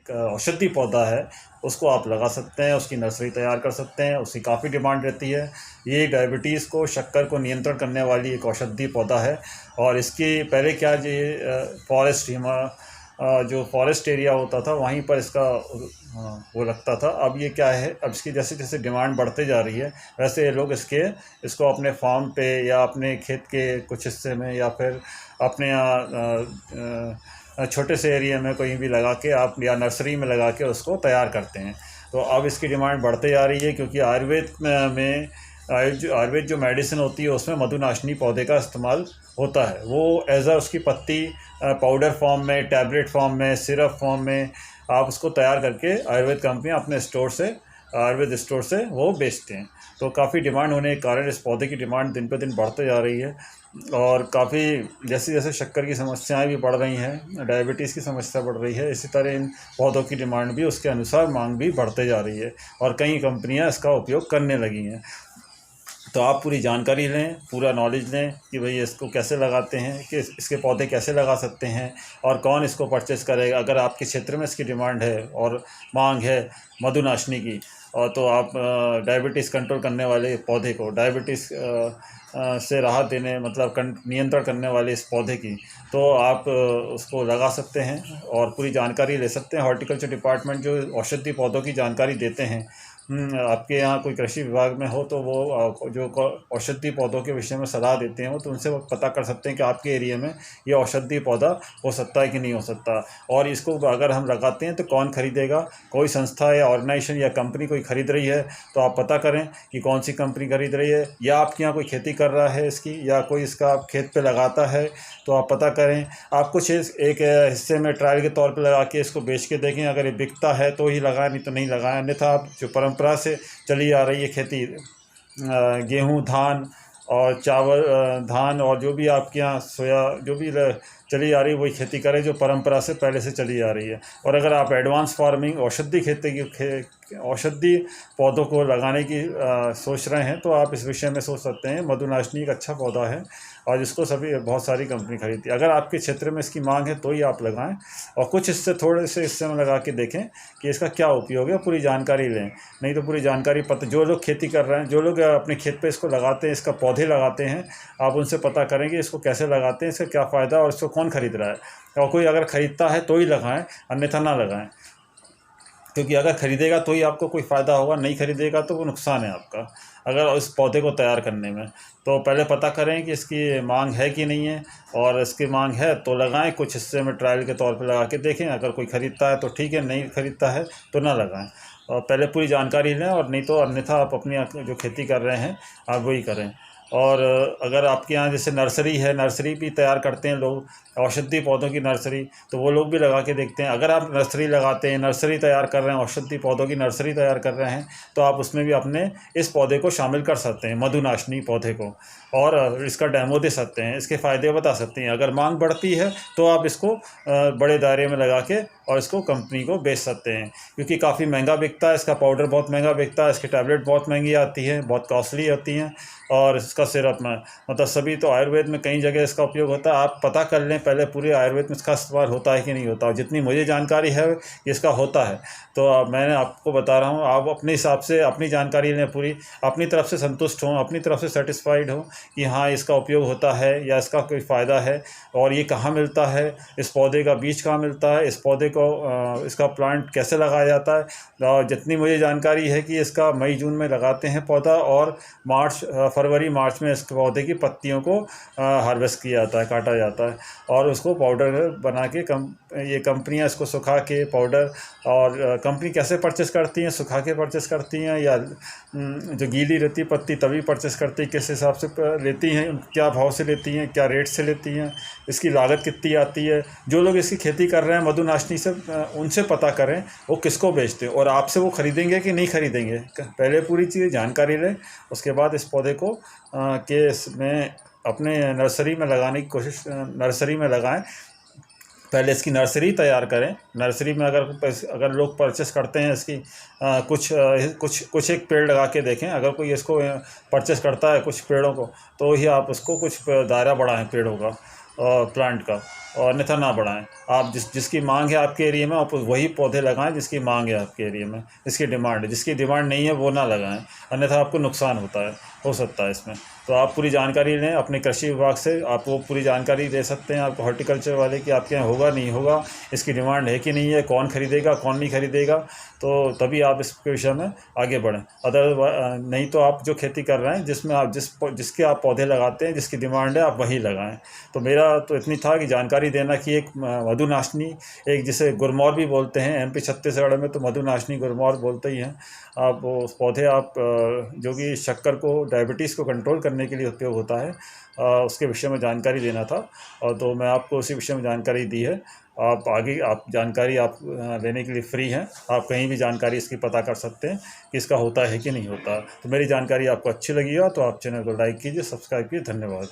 एक औषधि पौधा है उसको आप लगा सकते हैं, उसकी नर्सरी तैयार कर सकते हैं, उसकी काफ़ी डिमांड रहती है। ये डायबिटीज़ को, शक्कर को नियंत्रण करने वाली एक औषधि पौधा है। और इसकी पहले क्या ये फॉरेस्ट जो फॉरेस्ट एरिया होता था वहीं पर इसका वो लगता था। अब ये क्या है, अब इसकी जैसे जैसे डिमांड बढ़ते जा रही है वैसे ये लोग इसको अपने फार्म पे या अपने खेत के कुछ हिस्से में या फिर अपने यहाँ छोटे से एरिया में कहीं भी लगा के आप या नर्सरी में लगा के उसको तैयार करते हैं। तो अब इसकी डिमांड बढ़ते जा रही है क्योंकि आयुर्वेद जो मेडिसिन होती है उसमें मधुनाशनी पौधे का इस्तेमाल होता है। वो उसकी पत्ती पाउडर फॉर्म में, टैबलेट फॉर्म में, सिरप फॉर्म में आप उसको तैयार करके आयुर्वेद कंपनियाँ अपने आयुर्वेद स्टोर से वो बेचते हैं। तो काफ़ी डिमांड होने के कारण इस पौधे की डिमांड दिन पे दिन बढ़ते जा रही है। और काफ़ी जैसे जैसे शक्कर की समस्याएं भी बढ़ रही हैं, डायबिटीज़ की समस्या बढ़ रही है, इसी तरह इन पौधों की डिमांड भी उसके अनुसार मांग भी बढ़ते जा रही है और कई कंपनियां इसका उपयोग करने लगी हैं। तो आप पूरी जानकारी लें, पूरा नॉलेज लें कि भाई इसको कैसे लगाते हैं, कि इसके पौधे कैसे लगा सकते हैं और कौन इसको परचेज़ करेगा। अगर आपके क्षेत्र में इसकी डिमांड है और मांग है मधुनाशनी की, और तो आप डायबिटीज़ कंट्रोल करने वाले पौधे को, डायबिटीज़ से राहत देने मतलब नियंत्रण करने वाले इस पौधे की, तो आप उसको लगा सकते हैं और पूरी जानकारी ले सकते हैं। हॉर्टिकल्चर डिपार्टमेंट जो औषधि पौधों की जानकारी देते हैं, आपके यहाँ कोई कृषि विभाग में हो तो वो जो औषधि पौधों के विषय में सलाह देते हैं, वो तो उनसे वो पता कर सकते हैं कि आपके एरिया में ये औषधि पौधा हो सकता है कि नहीं हो सकता। और इसको अगर हम लगाते हैं तो कौन खरीदेगा, कोई संस्था या ऑर्गेनाइजेशन या कंपनी कोई ख़रीद रही है तो आप पता करें कि कौन सी कंपनी खरीद रही है, या आपके यहाँ कोई खेती कर रहा है इसकी, या कोई इसका खेत पे लगाता है तो आप पता करें। आप कुछ एक हिस्से में ट्रायल के तौर पे लगा के इसको बेच के देखें, अगर ये बिकता है तो ही लगाएं, नहीं तो नहीं लगाएं। अन्यथा आप जो परंपरा से चली आ रही है खेती, गेहूँ, धान और चावल, धान और जो भी आपके यहाँ सोया जो भी चली आ रही है वही खेती करें जो परंपरा से पहले से चली आ रही है। और अगर आप एडवांस फार्मिंग औषधि खेती की औषधि पौधों को लगाने की सोच रहे हैं तो आप इस विषय में सोच सकते हैं। मधुनाशनी एक अच्छा पौधा है और जिसको बहुत सारी कंपनी खरीदती है। अगर आपके क्षेत्र में इसकी मांग है तो ही आप लगाएं और कुछ थोड़े से हिस्से में लगा के देखें कि इसका क्या उपयोग है, पूरी जानकारी लें। नहीं तो पूरी जानकारी जो लोग खेती कर रहे हैं, जो लोग अपने खेत पे इसको लगाते हैं, इसका पौधे लगाते हैं, आप उनसे पता करेंगे इसको कैसे लगाते हैं, इसका क्या फ़ायदा और इसको कौन ख़रीद रहा है। और कोई अगर ख़रीदता है तो ही लगाएं, अन्यथा ना लगाएं, क्योंकि अगर ख़रीदेगा तो ही आपको कोई फ़ायदा होगा, नहीं ख़रीदेगा तो वो नुकसान है आपका अगर उस पौधे को तैयार करने में। तो पहले पता करें कि इसकी मांग है कि नहीं है, और इसकी मांग है तो लगाएं, कुछ हिस्से में ट्रायल के तौर पे लगा के देखें। अगर कोई ख़रीदता है तो ठीक है, नहीं ख़रीदता है तो ना लगाएं। और पहले पूरी जानकारी लें, और नहीं तो अन्यथा आप अपनी जो खेती कर रहे हैं आप वही करें। और अगर आपके यहाँ जैसे नर्सरी है, नर्सरी भी तैयार करते हैं लोग, औषधि पौधों की नर्सरी, तो वो लोग भी लगा के देखते हैं। अगर आप नर्सरी लगाते हैं, नर्सरी तैयार कर रहे हैं, औषधि पौधों की नर्सरी तैयार कर रहे हैं, तो आप उसमें भी अपने इस पौधे को शामिल कर सकते हैं, मधुनाशनी पौधे को, और इसका डेमो दे सकते हैं, इसके फ़ायदे बता सकते हैं। अगर मांग बढ़ती है तो आप इसको बड़े दायरे में लगा के और इसको कंपनी को बेच सकते हैं, क्योंकि काफ़ी महंगा बिकता है। इसका पाउडर बहुत महंगा बिकता है, इसकी टैबलेट बहुत महंगी आती है, बहुत कॉस्टली होती हैं, और इसका सिरप में मतलब सभी तो आयुर्वेद में कई जगह इसका उपयोग होता है। आप पता कर लें पहले पूरे आयुर्वेद में इसका इस्तेमाल होता है कि नहीं होता। और जितनी मुझे जानकारी है कि इसका होता है, तो मैंने आपको बता रहा हूँ। आप अपने हिसाब से अपनी जानकारी लें, पूरी अपनी तरफ से संतुष्ट हों, अपनी तरफ से सेटिस्फाइड हों कि हाँ इसका उपयोग होता है या इसका कोई फ़ायदा है, और ये कहाँ मिलता है, इस पौधे का बीज कहाँ मिलता है, इस पौधे को इसका प्लांट कैसे लगाया जाता है। और जितनी मुझे जानकारी है कि इसका मई जून में लगाते हैं पौधा, और फरवरी मार्च में इस पौधे की पत्तियों को हार्वेस्ट किया जाता है, काटा जाता है, और उसको पाउडर बना के ये कंपनियां इसको सुखा के पाउडर, और कंपनी कैसे परचेस करती हैं, सुखा के परचेस करती हैं या जो गीली रहती पत्ती तभी परचेस करती हैं, किस हिसाब से लेती हैं, क्या भाव से लेती हैं, क्या रेट से लेती हैं, इसकी लागत कितनी आती है। जो लोग इसकी खेती कर रहे हैं मधुनाशनी से, उनसे पता करें वो किसको बेचते हैं और आपसे वो ख़रीदेंगे कि नहीं ख़रीदेंगे। पहले पूरी चीज़ जानकारी लें, उसके बाद इस पौधे को में अपने नर्सरी में लगाने की कोशिश, नर्सरी में लगाएं। पहले इसकी नर्सरी तैयार करें। नर्सरी में अगर लोग परचेस करते हैं इसकी कुछ एक पेड़ लगा के देखें। अगर कोई इसको परचेस करता है कुछ पेड़ों को, तो ही आप उसको कुछ दायरा बढ़ाएं पेड़ों का, प्लांट का। और अन्यथा ना बढ़ाएं। आप जिसकी मांग है आपके एरिया में, आप वही पौधे लगाएं जिसकी मांग है आपके एरिया में, जिसकी डिमांड है। जिसकी डिमांड नहीं है वो ना लगाएं, अन्यथा आपको नुकसान हो सकता है इसमें। तो आप पूरी जानकारी लें अपने कृषि विभाग से, आप वो पूरी जानकारी दे सकते हैं आपको हॉर्टिकल्चर वाले कि आपके यहाँ होगा नहीं होगा, इसकी डिमांड है कि नहीं है, कौन खरीदेगा कौन नहीं खरीदेगा। तो तभी आप इसके विषय में आगे बढ़ें। नहीं तो आप जो खेती कर रहे हैं जिसमें आप जिसके आप पौधे लगाते हैं, जिसकी डिमांड है, आप वही लगाएं। तो मेरा तो इतनी था कि जानकारी देना कि एक मधुनाशनी, एक जिसे गुरमौर भी बोलते हैं, एमपी छत्तीसगढ़ में तो मधुनाशनी गुरमौर बोलते ही हैं। आप वो पौधे आप जो कि शक्कर को, डायबिटीज़ को कंट्रोल करने के लिए उपयोग होता है, उसके विषय में जानकारी देना था। और तो मैं आपको उसी विषय में जानकारी दी है। आप आगे आप जानकारी आप लेने के लिए फ्री हैं। आप कहीं भी जानकारी इसकी पता कर सकते हैं कि इसका होता है कि नहीं होता। तो मेरी जानकारी आपको अच्छी लगी हो तो आप चैनल को लाइक कीजिए, सब्सक्राइब कीजिए। धन्यवाद।